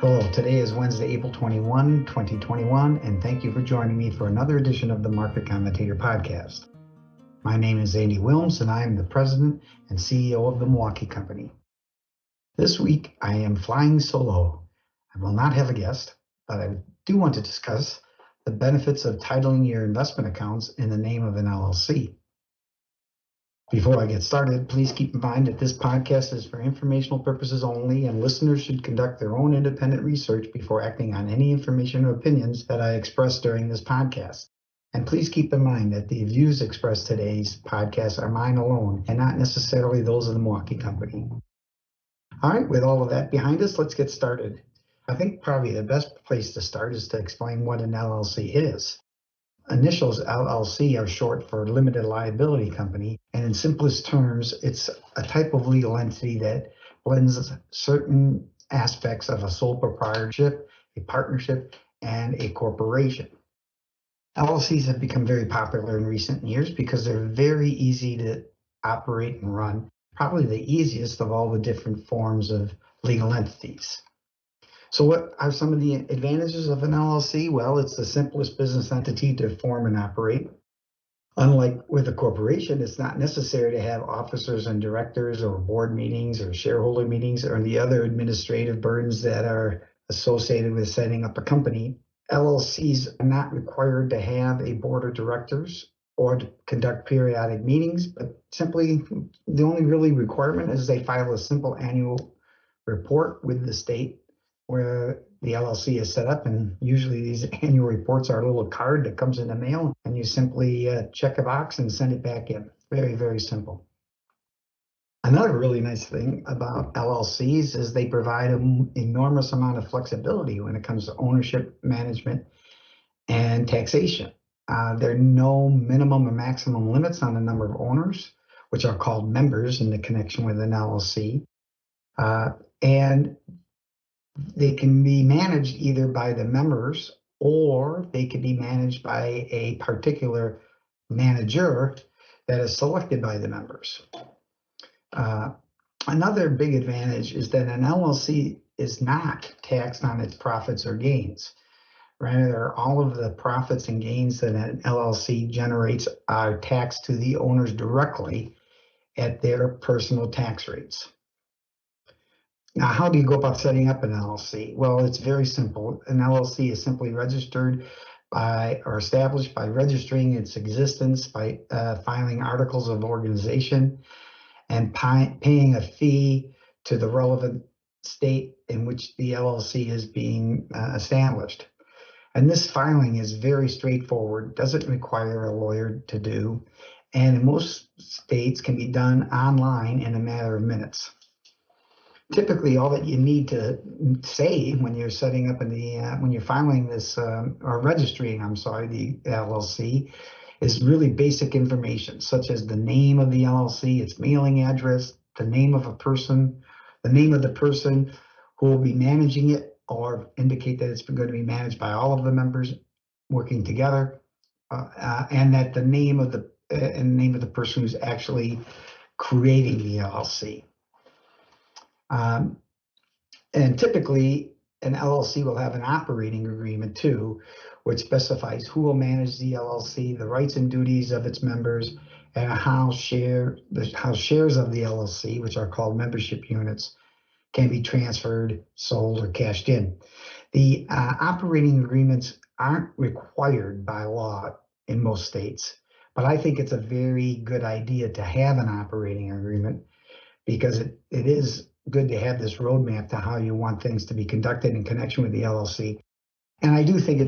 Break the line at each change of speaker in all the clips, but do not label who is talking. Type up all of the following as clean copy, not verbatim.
Hello, today is Wednesday, April 21, 2021, and thank you for joining me for another edition of the Market Commentator podcast. My name is Andy Wilms, and I am the President and CEO of the Milwaukee Company. This week, I am flying solo. I will not have a guest, but I do want to discuss the benefits of titling your investment accounts in the name of an LLC. Before I get started, please keep in mind that this podcast is for informational purposes only, and listeners should conduct their own independent research before acting on any information or opinions that I express during this podcast. And please keep in mind that the views expressed today's podcast are mine alone and not necessarily those of the Milwaukee Company. All right, with all of that behind us, let's get started. I think probably the best place to start is to explain what an LLC is. Initials LLC are short for limited liability company, and in simplest terms, it's a type of legal entity that blends certain aspects of a sole proprietorship, a partnership, and a corporation. LLCs have become very popular in recent years because they're very easy to operate and run, probably the easiest of all the different forms of legal entities. So what are some of the advantages of an LLC? Well, it's the simplest business entity to form and operate. Unlike with a corporation, it's not necessary to have officers and directors or board meetings or shareholder meetings or the other administrative burdens that are associated with setting up a company. LLCs are not required to have a board of directors or to conduct periodic meetings, but simply the only really requirement is they file a simple annual report with the state where the LLC is set up, and usually these annual reports are a little card that comes in the mail, and you simply check a box and send it back in. Very, very simple. Another really nice thing about LLCs is they provide an enormous amount of flexibility when it comes to ownership, management, and taxation. There are no minimum or maximum limits on the number of owners, which are called members in the connection with an LLC. And they can be managed either by the members or they can be managed by a particular manager that is selected by the members. Another big advantage is that an LLC is not taxed on its profits or gains. Rather, all of the profits and gains that an LLC generates are taxed to the owners directly at their personal tax rates. Now, how do you go about setting up an LLC? Well, it's very simple. An LLC is simply registered by or established by registering its existence, by filing articles of organization, and paying a fee to the relevant state in which the LLC is being established. And this filing is very straightforward, doesn't require a lawyer to do, and in most states can be done online in a matter of minutes. Typically, all that you need to say when you're setting up when you're filing this or registering, the LLC, is really basic information such as the name of the LLC, its mailing address, the name of the person who will be managing it, or indicate that it's going to be managed by all of the members working together, and that the name of the person who's actually creating the LLC. And typically, an LLC will have an operating agreement too, which specifies who will manage the LLC, the rights and duties of its members, and how shares of the LLC, which are called membership units, can be transferred, sold, or cashed in. The operating agreements aren't required by law in most states, but I think it's a very good idea to have an operating agreement because it is good to have this roadmap to how you want things to be conducted in connection with the LLC. And I do think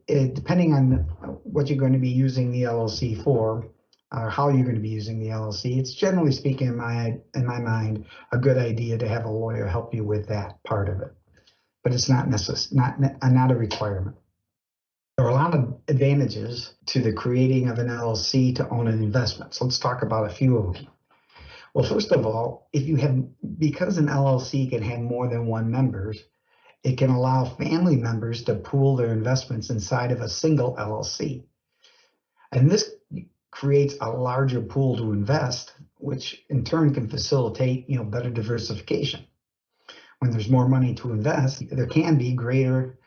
it depending on what you're going to be using the LLC for, or how you're going to be using the LLC, it's generally speaking, in my mind, a good idea to have a lawyer help you with that part of it. But it's not a requirement. There are a lot of advantages to the creating of an LLC to own an investment. So let's talk about a few of them. Well, first of all, because an LLC can have more than one member, it can allow family members to pool their investments inside of a single LLC. And this creates a larger pool to invest, which in turn can facilitate, better diversification. when there's more money to invest, there can be greater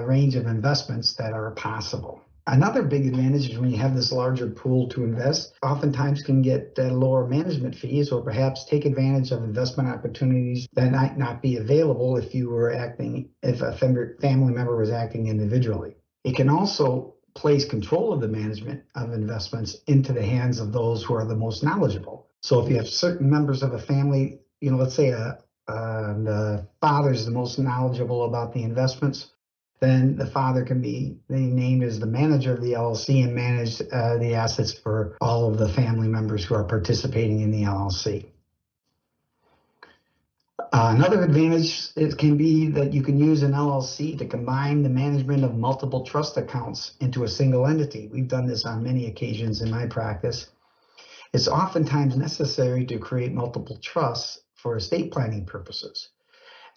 range of investments that are possible. Another big advantage is when you have this larger pool to invest, oftentimes can get lower management fees or perhaps take advantage of investment opportunities that might not be available if a family member was acting individually. It can also place control of the management of investments into the hands of those who are the most knowledgeable. So if you have certain members of a family, let's say the father's the most knowledgeable about the investments, then the father can be named as the manager of the LLC and manage the assets for all of the family members who are participating in the LLC. Another advantage can be that you can use an LLC to combine the management of multiple trust accounts into a single entity. We've done this on many occasions in my practice. It's oftentimes necessary to create multiple trusts for estate planning purposes.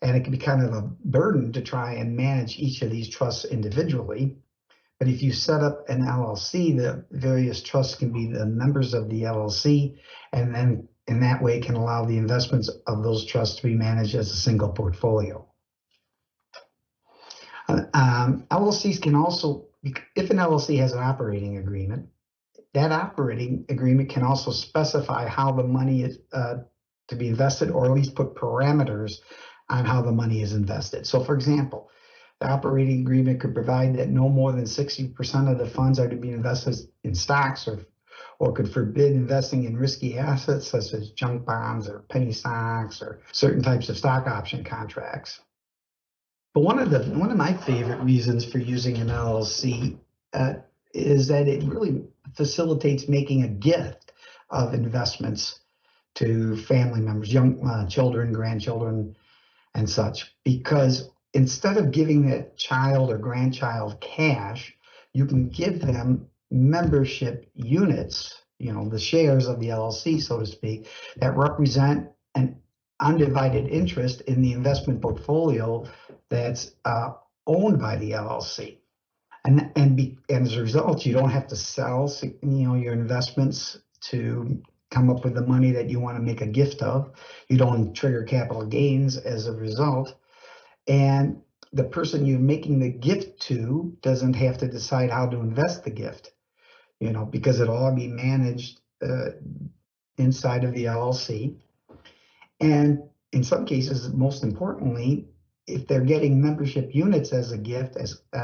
And it can be kind of a burden to try and manage each of these trusts individually. But if you set up an LLC, the various trusts can be the members of the LLC, and then in that way can allow the investments of those trusts to be managed as a single portfolio. LLCs can also, if an LLC has an operating agreement, that operating agreement can also specify how the money is to be invested, or at least put parameters on how the money is invested. So for example, the operating agreement could provide that no more than 60% of the funds are to be invested in stocks, or could forbid investing in risky assets such as junk bonds or penny stocks or certain types of stock option contracts. But one of my favorite reasons for using an LLC is that it really facilitates making a gift of investments to family members, young children, grandchildren, and such, because instead of giving that child or grandchild cash, you can give them membership units, the shares of the LLC, so to speak, that represent an undivided interest in the investment portfolio that's owned by the LLC. And as a result, you don't have to sell, your investments to come up with the money that you want to make a gift of. You don't trigger capital gains as a result. And the person you're making the gift to doesn't have to decide how to invest the gift, because it'll all be managed inside of the LLC. And in some cases, most importantly, if they're getting membership units as a gift,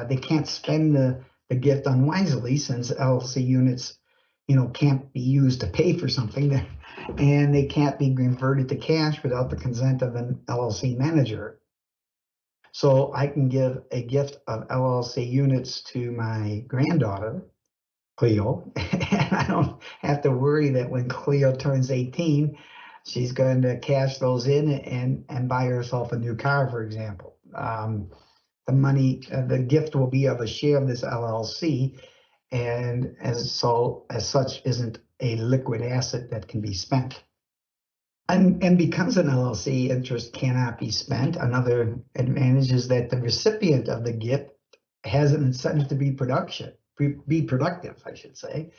they can't spend the gift unwisely, since LLC units can't be used to pay for something, and they can't be converted to cash without the consent of an LLC manager. So I can give a gift of LLC units to my granddaughter, Cleo, and I don't have to worry that when Cleo turns 18, she's going to cash those in and buy herself a new car, for example. The gift will be of a share of this LLC, and as such isn't a liquid asset that can be spent. And because an LLC interest cannot be spent, another advantage is that the recipient of the gift has an incentive to be productive, I should say,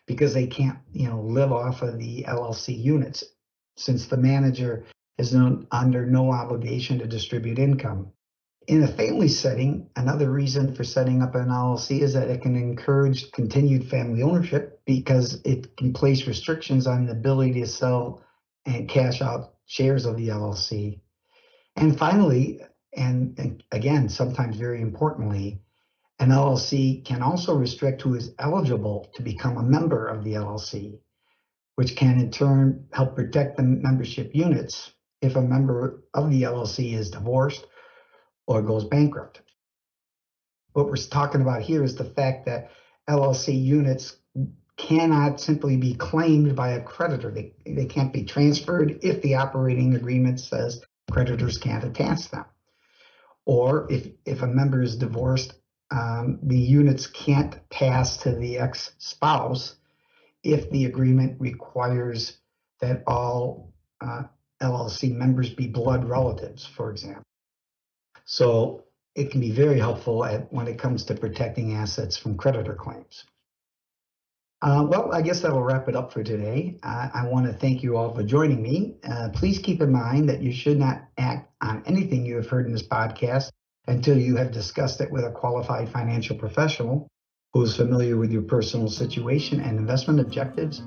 because they can't, live off of the LLC units, since the manager is under no obligation to distribute income. In a family setting, another reason for setting up an LLC is that it can encourage continued family ownership, because it can place restrictions on the ability to sell and cash out shares of the LLC. And finally, and again, sometimes very importantly, an LLC can also restrict who is eligible to become a member of the LLC, which can in turn help protect the membership units if a member of the LLC is divorced or goes bankrupt. What we're talking about here is the fact that LLC units cannot simply be claimed by a creditor. They can't be transferred if the operating agreement says creditors can't attach them. Or if a member is divorced, the units can't pass to the ex-spouse if the agreement requires that all LLC members be blood relatives, for example. So it can be very helpful when it comes to protecting assets from creditor claims. Well, I guess that'll wrap it up for today. I want to thank you all for joining me. Please keep in mind that you should not act on anything you have heard in this podcast until you have discussed it with a qualified financial professional who is familiar with your personal situation and investment objectives.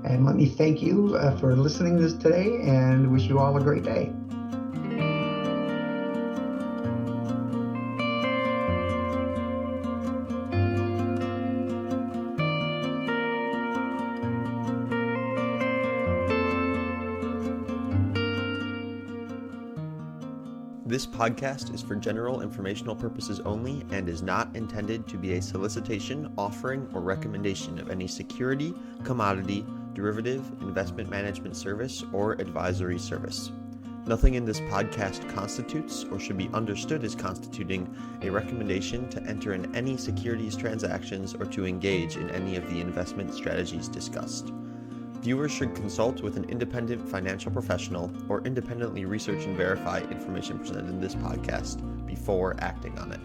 And let me thank you for listening to this today and wish you all a great day.
This podcast is for general informational purposes only and is not intended to be a solicitation, offering, or recommendation of any security, commodity, derivative, investment management service, or advisory service. Nothing in this podcast constitutes or should be understood as constituting a recommendation to enter in any securities transactions or to engage in any of the investment strategies discussed. Viewers should consult with an independent financial professional or independently research and verify information presented in this podcast before acting on it.